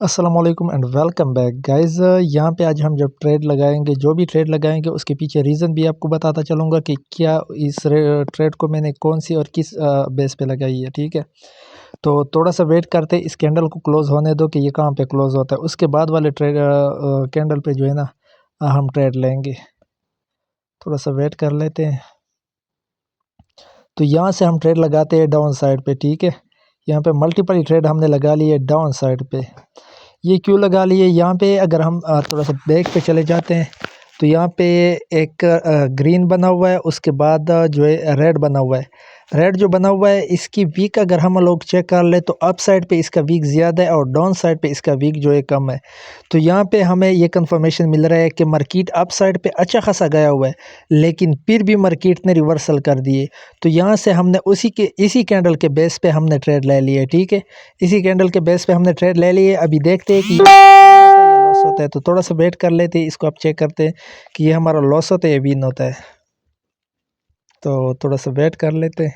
अस्सलाम वालेकुम and welcome back guys. यहाँ पे आज हम जब ट्रेड लगाएंगे, जो भी ट्रेड लगाएंगे उसके पीछे रीज़न भी आपको बताता चलूँगा कि क्या इस ट्रेड को मैंने कौन सी और किस बेस पे लगाई है। ठीक है, तो थोड़ा सा वेट करते इस कैंडल को क्लोज़ होने दो कि ये कहाँ पे क्लोज़ होता है, उसके बाद वाले ट्रेड कैंडल पे जो है ना हम ट्रेड लेंगे। थोड़ा सा वेट कर लेते हैं। तो यहाँ से हम ट्रेड लगाते हैं डाउन साइड पे। ठीक है, यहाँ पे मल्टीपल ट्रेड हमने लगा लिए डाउन साइड पे। ये क्यों लगा लिए यहाँ पे, अगर हम थोड़ा सा बैक पे चले जाते हैं तो यहाँ पे एक ग्रीन बना हुआ है, उसके बाद जो है रेड बना हुआ है। रेड जो बना हुआ है इसकी वीक अगर हम लोग चेक कर ले तो अप साइड पे इसका वीक ज़्यादा है और डाउन साइड पे इसका वीक जो है कम है। तो यहाँ पे हमें ये कंफर्मेशन मिल रहा है कि मार्केट अप साइड पे अच्छा खासा गया हुआ है, लेकिन फिर भी मार्केट ने रिवर्सल कर दिए। तो यहाँ से हमने इसी कैंडल के बेस पे हमने ट्रेड ले लिए। ठीक है, इसी कैंडल के बेस पे हमने ट्रेड ले लिए। अभी देखते हैं कि लॉस होता है, तो थोड़ा सा वेट कर लेते हैं। इसको आप चेक करते हैं कि ये हमारा लॉस होता है या विन होता है। तो थोड़ा सा वेट कर लेते हैं।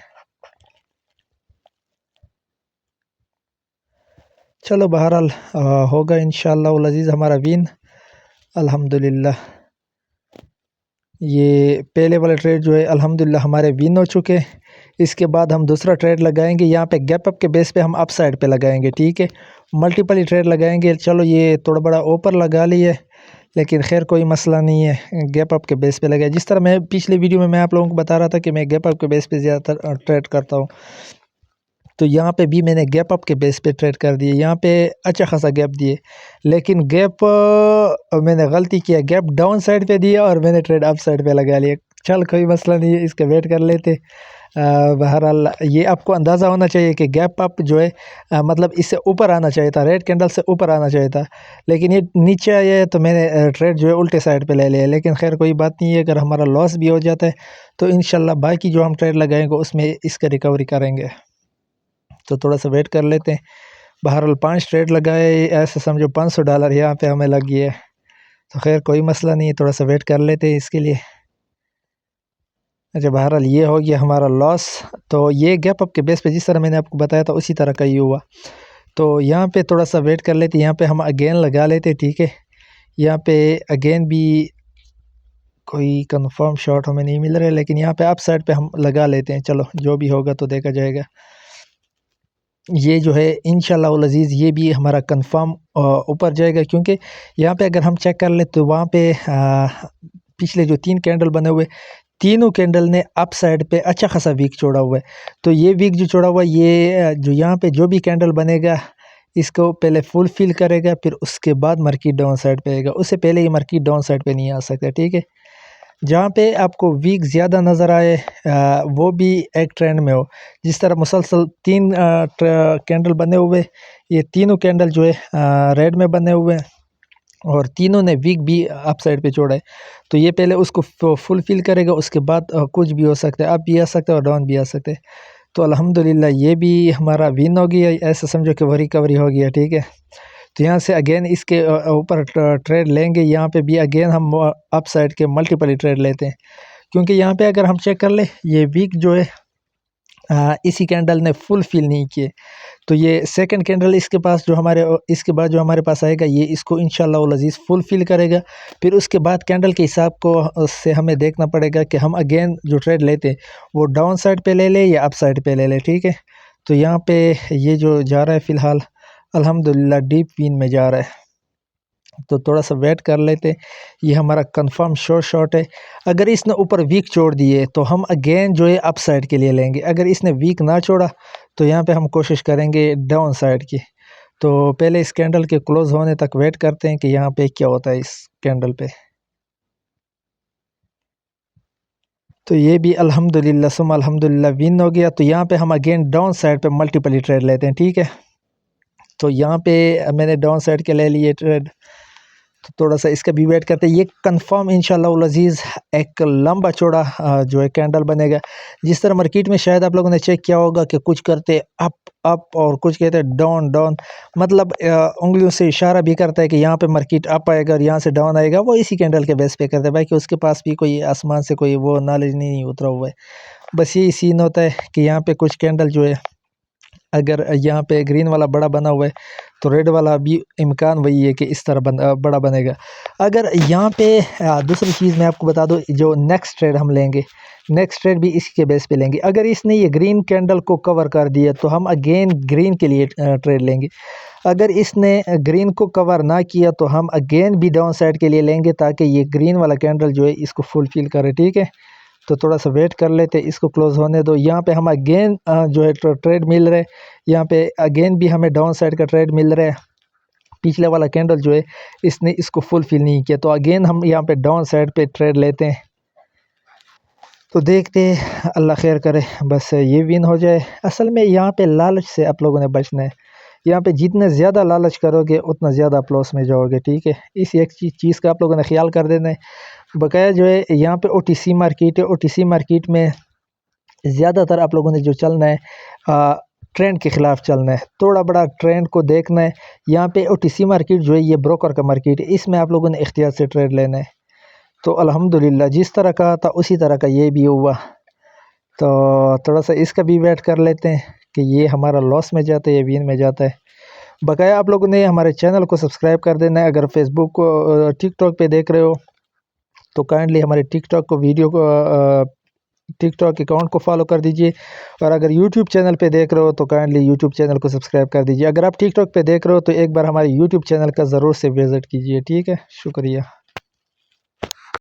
चलो बहरहाल होगा इंशाअल्लाह उल अज़ीज़ हमारा विन, अल्हम्दुलिल्लाह। ये पहले वाला ट्रेड जो है अल्हम्दुलिल्लाह हमारे विन हो चुके हैं। इसके बाद हम दूसरा ट्रेड लगाएंगे, यहाँ पे गैप अप के बेस पे हम अप साइड पे लगाएंगे। ठीक है, मल्टीपल ही ट्रेड लगाएंगे। चलो ये थोड़ा बड़ा ऊपर लगा लिए, लेकिन खैर कोई मसला नहीं है, गैप अप के बेस पे लगाए। जिस तरह मैं पिछले वीडियो में मैं आप लोगों को बता रहा था कि मैं गैप अप के बेस पे ज़्यादातर ट्रेड करता हूँ, तो यहाँ पे भी मैंने गैप अप के बेस पे ट्रेड कर दिए। यहाँ पे अच्छा खासा गैप दिए, लेकिन गैप मैंने गलती किया, गैप डाउन साइड पे दिया और मैंने ट्रेड अप साइड पे लगा लिया। चल कोई मसला नहीं है, इसका वेट कर लेते। बहरहाल ये आपको अंदाज़ा होना चाहिए कि गैप अप जो है मतलब इससे ऊपर आना चाहिए था, रेड कैंडल से ऊपर आना चाहिए था, लेकिन ये नीचे आया है तो मैंने ट्रेड जो है उल्टे साइड पे ले लिया। लेकिन खैर कोई बात नहीं है, अगर हमारा लॉस भी हो जाता है तो इंशाल्लाह बाकी जो हम ट्रेड लगाएंगे उसमें इसका रिकवरी करेंगे। तो थोड़ा सा वेट कर लेते हैं। बहरहाल 5 ट्रेड लगाए, ऐसे समझो $500 यहाँ पे हमें लग गया है। तो खैर कोई मसला नहीं है, थोड़ा सा वेट कर लेते हैं इसके लिए। अच्छा, बहरहाल ये हो गया हमारा लॉस। तो ये गैप अप के बेस पे जिस तरह मैंने आपको बताया था उसी तरह का ये हुआ। तो यहाँ पे थोड़ा सा वेट कर लेते हैं, यहाँ पे हम अगेन लगा लेते। ठीक है, यहाँ पे अगेन भी कोई कंफर्म शॉट हमें नहीं मिल रहा है, लेकिन यहाँ पे अप साइड पे हम लगा लेते हैं। चलो जो भी होगा तो देखा जाएगा। ये जो है इंशाल्लाह उल अज़ीज़ ये भी हमारा कंफर्म ऊपर जाएगा, क्योंकि यहाँ पे अगर हम चेक कर ले तो वहाँ पे पिछले जो 3 कैंडल बने हुए, तीनों कैंडल ने अप साइड पे अच्छा खासा वीक छोड़ा हुआ है। तो ये वीक जो छोड़ा हुआ है, ये जो यहाँ पे जो भी कैंडल बनेगा इसको पहले फुलफिल करेगा, फिर उसके बाद मार्केट डाउन साइड पे आएगा। उससे पहले ये मार्केट डाउन साइड पे नहीं आ सकता। ठीक है, जहाँ पे आपको वीक ज़्यादा नज़र आए वो भी एक ट्रेंड में हो। जिस तरह मुसलसल 3 कैंडल बने हुए, ये तीनों कैंडल जो है रेड में बने हुए हैं और तीनों ने वीक भी अप साइड पे छोड़ा है। तो ये पहले उसको फुलफिल करेगा, उसके बाद कुछ भी हो सकता है, अप भी आ सकता है और डाउन भी आ सकते हैं। तो अल्हम्दुलिल्लाह ये भी हमारा विन हो गया, ऐसा समझो कि वो रिकवरी हो गया। ठीक है, तो यहाँ से अगेन इसके ऊपर ट्रेड लेंगे। यहाँ पे भी अगेन हम अप साइड के मल्टीपल ट्रेड लेते हैं, क्योंकि यहाँ पे अगर हम चेक कर ले ये वीक जो है इसी कैंडल ने फुलफिल नहीं किए। तो ये सेकंड कैंडल इसके बाद जो हमारे पास आएगा, ये इसको इंशाल्लाह उल अज़ीज़ फुलफिल करेगा। फिर उसके बाद कैंडल के हिसाब को से हमें देखना पड़ेगा कि हम अगेन जो ट्रेड लेते हैं वो डाउन साइड पे ले लें या अप साइड पे ले लें। ठीक है, तो यहाँ पे ये जो जा रहा है फ़िलहाल अल्हम्दुलिल्लाह डीप विन में जा रहा है। तो थोड़ा सा वेट कर लेते। ये हमारा कंफर्म शॉट है। अगर इसने ऊपर वीक छोड़ दिए तो हम अगेन जो है अप साइड के लिए लेंगे। अगर इसने वीक ना छोड़ा तो यहाँ पे हम कोशिश करेंगे डाउन साइड की। तो पहले इस कैंडल के क्लोज होने तक वेट करते हैं कि यहाँ पे क्या होता है इस कैंडल पे। तो ये भी अल्हम्दुलिल्लाह सुम्मा अल्हम्दुलिल्लाह विन हो गया। तो यहाँ पे हम अगेन डाउन साइड पे मल्टीपल ट्रेड लेते हैं। ठीक है, तो यहाँ पे मैंने डाउन साइड के ले लिए ट्रेड। तो थोड़ा सा इसका भी वेट करते हैं। ये कंफर्म इंशाल्लाह उल अज़ीज़ एक लंबा चौड़ा जो है कैंडल बनेगा। जिस तरह मार्केट में शायद आप लोगों ने चेक किया होगा कि कुछ करते अप अप और कुछ कहते हैं डाउन डाउन, मतलब उंगलियों से इशारा भी करता है कि यहाँ पे मार्केट अप आएगा और यहाँ से डाउन आएगा। वो इसी कैंडल के बेस पे करता है, बाकी उसके पास भी कोई आसमान से कोई वो नॉलेज नहीं उतरा हुआ है। बस यही सीन होता है कि यहाँ पे कुछ कैंडल जो है अगर यहाँ पे ग्रीन वाला बड़ा बना हुआ है तो रेड वाला भी इम्कान वही है कि इस तरह बड़ा बनेगा। अगर यहाँ पे दूसरी चीज़ मैं आपको बता दूँ, जो नेक्स्ट ट्रेड हम लेंगे, नेक्स्ट ट्रेड भी इसी के बेस पे लेंगे। अगर इसने ये ग्रीन कैंडल को कवर कर दिया तो हम अगेन ग्रीन के लिए ट्रेड लेंगे। अगर इसने ग्रीन को कवर ना किया तो हम अगेन भी डाउन साइड के लिए लेंगे, ताकि ये ग्रीन वाला कैंडल जो है इसको फुलफिल करे। ठीक है, तो थोड़ा सा वेट कर लेते, इसको क्लोज होने दो। यहाँ पे हम अगेन जो है ट्रेड मिल रहा है, यहाँ पे अगेन भी हमें डाउन साइड का ट्रेड मिल रहा है। पिछले वाला कैंडल जो है इसने इसको फुलफिल नहीं किया, तो अगेन हम यहाँ पे डाउन साइड पे ट्रेड लेते हैं। तो देखते हैं, अल्लाह खैर करे, बस ये विन हो जाए। असल में यहाँ पे लालच से आप लोगों ने बचना है। यहाँ पे जितने ज़्यादा लालच करोगे उतना ज़्यादा आप लॉस में जाओगे। ठीक है, इस एक चीज़ का आप लोगों ने ख्याल कर देना है। बकाया जो है यहाँ पे OTC मार्केट है, OTC मार्केट में ज़्यादातर आप लोगों ने जो चलना है ट्रेंड के ख़िलाफ़ चलना है, थोड़ा बड़ा ट्रेंड को देखना है। यहाँ पे OTC मार्केट जो है ये ब्रोकर का मार्केट है, इसमें आप लोगों ने एहतियात से ट्रेड लेना है। तो अल्हम्दुलिल्लाह जिस तरह का था उसी तरह का ये भी हुआ। तो थोड़ा सा इसका भी वेट कर लेते हैं कि ये हमारा लॉस में जाता है या विन में जाता है। बकाया आप लोगों ने हमारे चैनल को सब्सक्राइब कर देना है। अगर फेसबुक को टिकटॉक पे देख रहे हो तो काइंडली हमारे टिकटॉक को टिकटॉक अकाउंट को फॉलो कर दीजिए। और अगर यूट्यूब चैनल पे देख रहे हो तो काइंडली यूट्यूब चैनल को सब्सक्राइब कर दीजिए। अगर आप टिकटॉक पे देख रहे हो तो एक बार हमारे यूट्यूब चैनल का ज़रूर से विज़िट कीजिए। ठीक है, शुक्रिया।